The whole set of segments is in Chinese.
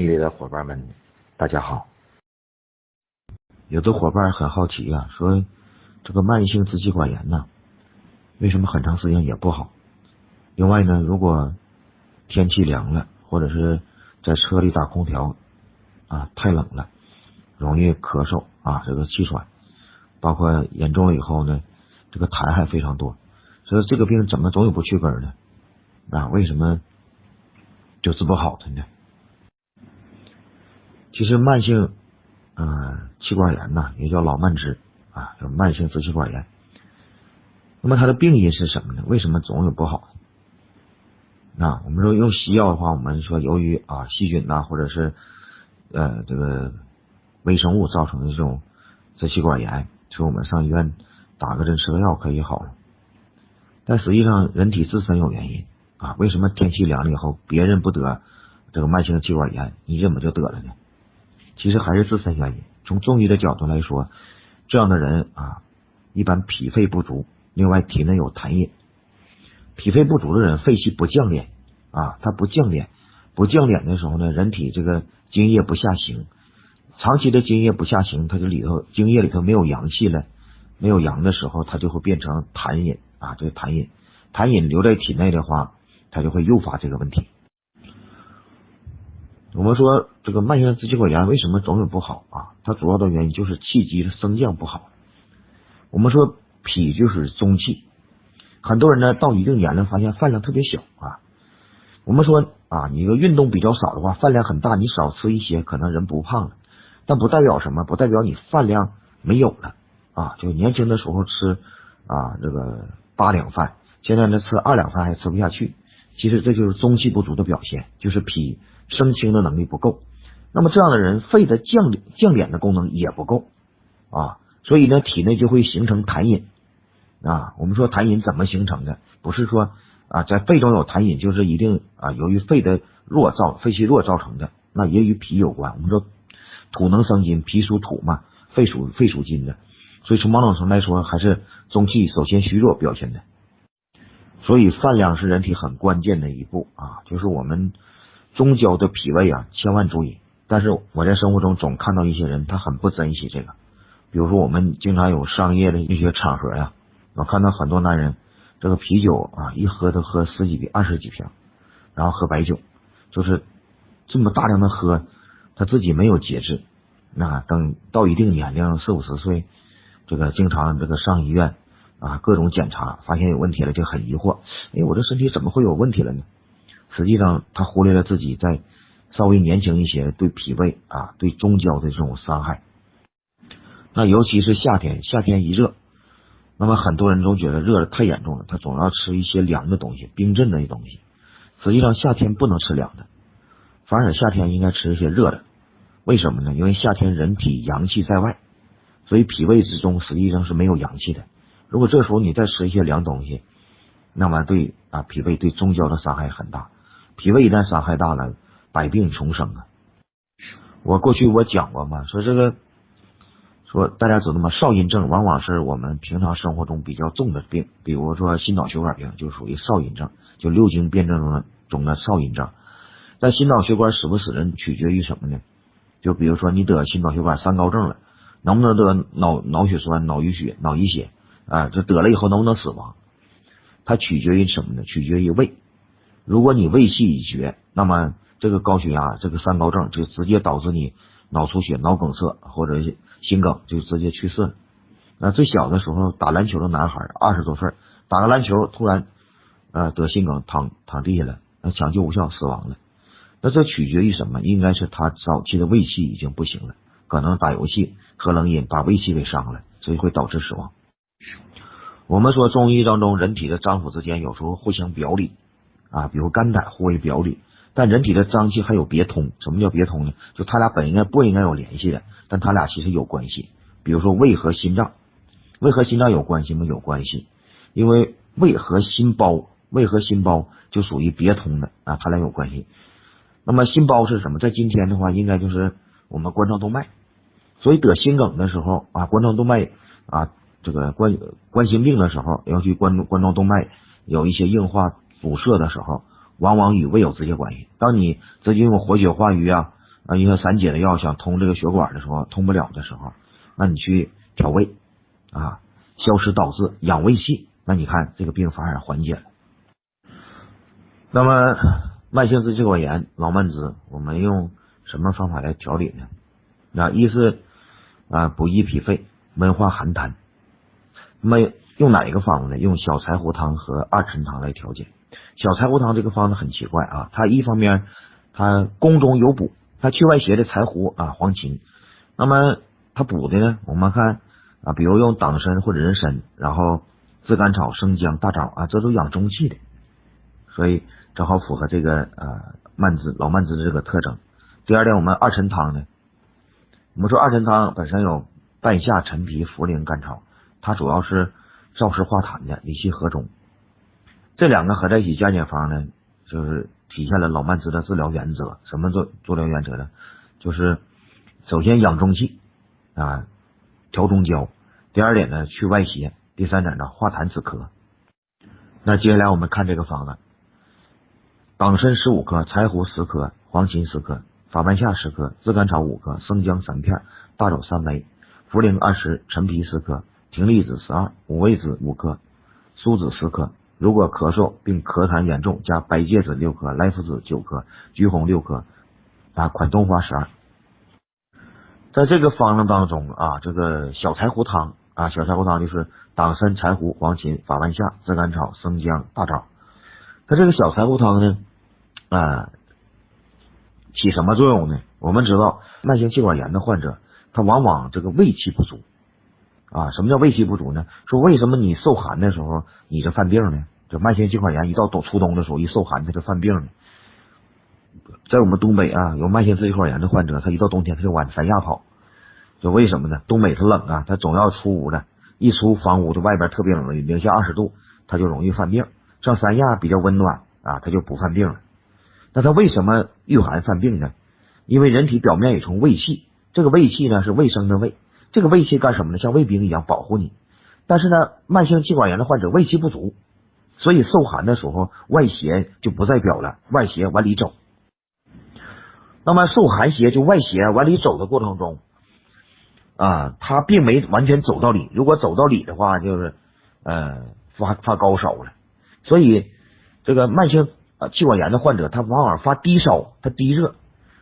里的伙伴们，大家好。有的伙伴很好奇啊，说这个慢性支气管炎呢，为什么很长时间也不好？另外呢，如果天气凉了，或者是在车里打空调啊，太冷了，容易咳嗽啊，这个气喘，包括严重了以后呢，这个痰还非常多。所以这个病怎么总有不去根呢？啊，为什么就治不好的呢？其实慢性气管炎呢，也叫老慢支啊，叫慢性支气管炎。那么它的病因是什么呢？为什么总有不好？我们说用西药的话，我们说由于细菌呐，或者是这个微生物造成的这种支气管炎，所以我们上医院打个针吃个药可以好了。但实际上人体自身有原因啊，为什么天气凉了以后别人不得这个慢性气管炎，你怎么就得了呢？其实还是自身原因。从中医的角度来说，这样的人一般脾肺不足，另外体内有痰饮。脾肺不足的人，肺气不降敛他不降敛，不降敛的时候呢，人体这个津液不下行，长期的津液不下行，它就津液里头没有阳气了，没有阳的时候，它就会变成痰饮这个痰饮留在体内的话，它就会诱发这个问题。我们说这个慢性支气管炎为什么总有不好它主要的原因就是气机的升降不好。我们说脾就是中气，很多人呢到一定年龄发现饭量特别小我们说你一个运动比较少的话，饭量很大，你少吃一些可能人不胖了，但不代表什么，不代表你饭量没有了就年轻的时候吃这个8两饭，现在呢吃2两饭还吃不下去，其实这就是中气不足的表现，就是脾升清的能力不够。那么这样的人肺的降敛的功能也不够所以呢体内就会形成痰饮我们说痰饮怎么形成的？不是说在肺中有痰饮就是一定由于肺气弱造成的，那也与脾有关。我们说土能生金，脾属土嘛，肺属金的，所以从某种程度来说，还是中气首先虚弱表现的。所以饭量是人体很关键的一步就是我们中焦的脾胃千万注意。但是我在生活中总看到一些人他很不珍惜这个，比如说我们经常有商业的一些场合我看到很多男人这个啤酒一喝都喝10几瓶20几瓶，然后喝白酒，就是这么大量的喝，他自己没有节制。等到一定年龄40、50岁，这个经常这个上医院各种检查发现有问题了，就很疑惑，我这身体怎么会有问题了呢？实际上他忽略了自己在稍微年轻一些对脾胃对中焦的这种伤害。那尤其是夏天一热，那么很多人都觉得热的太严重了，他总要吃一些凉的东西，冰镇的东西。实际上夏天不能吃凉的，反而夏天应该吃一些热的。为什么呢？因为夏天人体阳气在外，所以脾胃之中实际上是没有阳气的。如果这时候你再吃一些凉东西，那么对脾胃对中焦的伤害很大。脾胃一旦伤害大了，百病丛生我过去讲过嘛，说大家知道吗？少阴症往往是我们平常生活中比较重的病，比如说心脑血管病就属于少阴症，就6经辩证中的少阴症。但心脑血管死不死人取决于什么呢？就比如说你得心脑血管三高症了，能不能得脑血栓、脑淤血这得了以后能不能死亡？它取决于什么呢？取决于胃。如果你胃气已绝，那么这个高血压这个三高症就直接导致你脑出血、脑梗塞或者心梗，就直接去世了。最小的时候打篮球的男孩20多岁打个篮球突然得心梗躺地下了，抢救无效死亡了。那这取决于什么？应该是他早期的胃气已经不行了，可能打游戏喝冷饮把胃气给伤了，所以会导致死亡。我们说中医当中人体的脏腑之间有时候互相表里比如肝胆互为表里，但人体的脏气还有别通。什么叫别通呢？就他俩本应该不应该有联系的，但他俩其实有关系。比如说胃和心脏有关系吗？有关系，因为胃和心包就属于别通的他俩有关系。那么心包是什么？在今天的话应该就是我们冠状动脉，所以得心梗的时候冠状动脉这个冠心病的时候，尤其冠状动脉有一些硬化阻塞的时候，往往与胃有直接关系。当你直接用活血化瘀一些散解的药想通这个血管的时候通不了的时候，那你去调胃啊，消食导滞，养胃气，那你看这个病反而缓解了。那么慢性支气管炎老慢支，我们用什么方法来调理呢？一是补益脾肺，温化寒痰。那么用哪一个方子呢？用小柴胡汤和二陈汤来调节。小柴胡汤这个方子很奇怪啊，它一方面它宫中有补，它去外邪的柴胡黄芩，那么它补的呢，我们看比如用党参或者人参，然后炙甘草、生姜、大枣这都养中气的，所以正好符合这个老慢支的这个特征。第二点，我们二陈汤呢，我们说二陈汤本身有半夏、陈皮、茯苓、甘草，它主要是燥湿化痰的，理气和中。这两个合在一起加减方呢，就是体现了老慢支的治疗原则。什么治疗原则呢？就是首先养中气调中焦，第二点呢去外邪，第三点呢化痰止咳。那接下来我们看这个方子，党参15克，柴胡10克，黄芩10克，法半夏10克，炙甘草5克，生姜3片，大枣3枚，茯苓20，陈皮10克，葶苈子12，五味子5克，苏子10克。如果咳嗽并咳痰严重，加白芥子6克，莱菔子9克，橘红6克，款冬花12。在这个方子当中这个小柴胡汤小柴胡汤就是党参、柴胡、黄芩、法半夏、炙甘草、生姜、大枣。它这个小柴胡汤呢起什么作用呢？我们知道慢性气管炎的患者，他往往这个胃气不足什么叫胃气不足呢？说为什么你受寒的时候你这犯病呢？就慢性气管炎一到初冬的时候一受寒他就犯病呢。在我们东北有慢性支气管炎的患者，他一到冬天他就往三亚跑。就为什么呢？东北它冷他总要出屋的，一出房屋就外边特别冷，零下20度，他就容易犯病。上三亚比较温暖他就不犯病了。那他为什么遇寒犯病呢？因为人体表面有层卫气，这个卫气呢是卫生的卫，这个卫气干什么呢？像卫兵一样保护你。但是呢，慢性气管炎的患者卫气不足，所以受寒的时候外邪就不在表了，外邪往里走。那么受寒邪就外邪往里走的过程中他并没完全走到里，如果走到里的话就是发高烧了。所以这个慢性气管炎的患者他往往发低烧，他低热。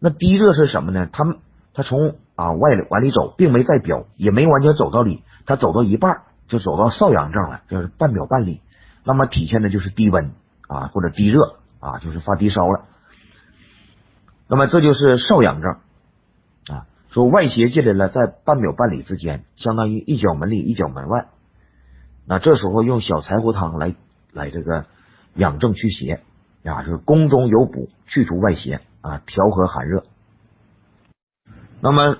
那低热是什么呢？他从往里走，并没在表，也没完全走到里，他走到一半就走到少阳症了，就是半表半里。那么体现的就是低温或者低热就是发低烧了。那么这就是少阳症说外邪进来了，在半表半里之间，相当于一脚门里一脚门外。那这时候用小柴胡汤来这个养正祛邪就是宫中有补，去除外邪调和寒热。那么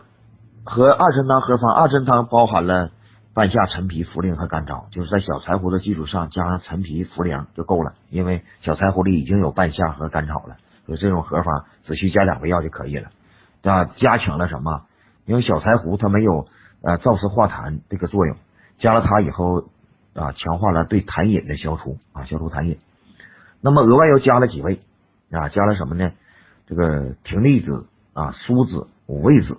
和二陈汤合方，二陈汤包含了半夏、陈皮、茯苓和甘草，就是在小柴胡的基础上加上陈皮、茯苓就够了，因为小柴胡里已经有半夏和甘草了，所以这种合方只需加2味药就可以了。加强了什么？因为小柴胡它没有燥湿化痰这个作用，加了它以后强化了对痰饮的消除消除痰饮。那么额外又加了几味加了什么呢？这个葶苈子苏子、五味子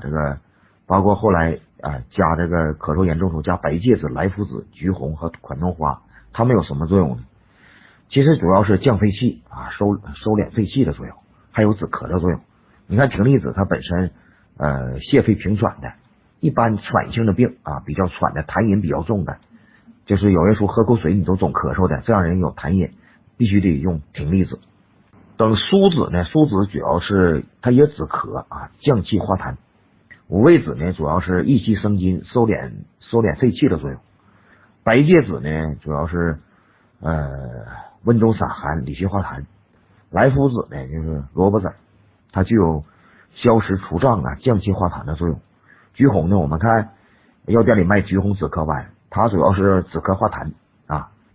这个包括后来加这个咳嗽严重时候加白芥子、莱菔子、橘红和款冬花，它们有什么作用呢？其实主要是降肺气收敛肺气的作用，还有止咳的作用。你看葶苈子它本身泻肺平喘的，一般喘性的病比较喘的，痰饮比较重的，就是有人说喝口水你都总咳嗽的，这样人有痰饮必须得用葶苈子。等苏子呢，苏子主要是它也止咳降气化痰。五味子呢主要是益气生津，收敛肺气的作用。白芥子呢主要是温中散寒，理气化痰。莱菔子呢就是萝卜子，它具有消食除胀降气化痰的作用。橘红呢，我们看药店里卖橘红止咳丸，它主要是止咳化痰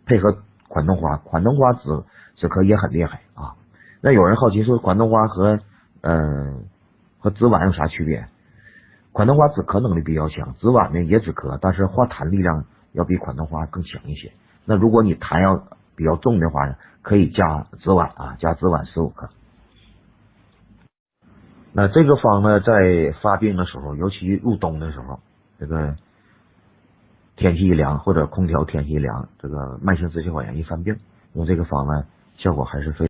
配合款冬花，款冬花止咳也很厉害那有人好奇说款冬花和紫菀有啥区别？款冬花止咳能力比较强，紫菀呢也止咳，但是化痰力量要比款冬花更强一些。那如果你痰要比较重的话呢，可以加紫菀加紫菀15克。那这个方呢，在发病的时候，尤其入冬的时候，这个天气一凉或者空调天气一凉，这个慢性支气管炎一犯病，用这个方呢，效果还是非常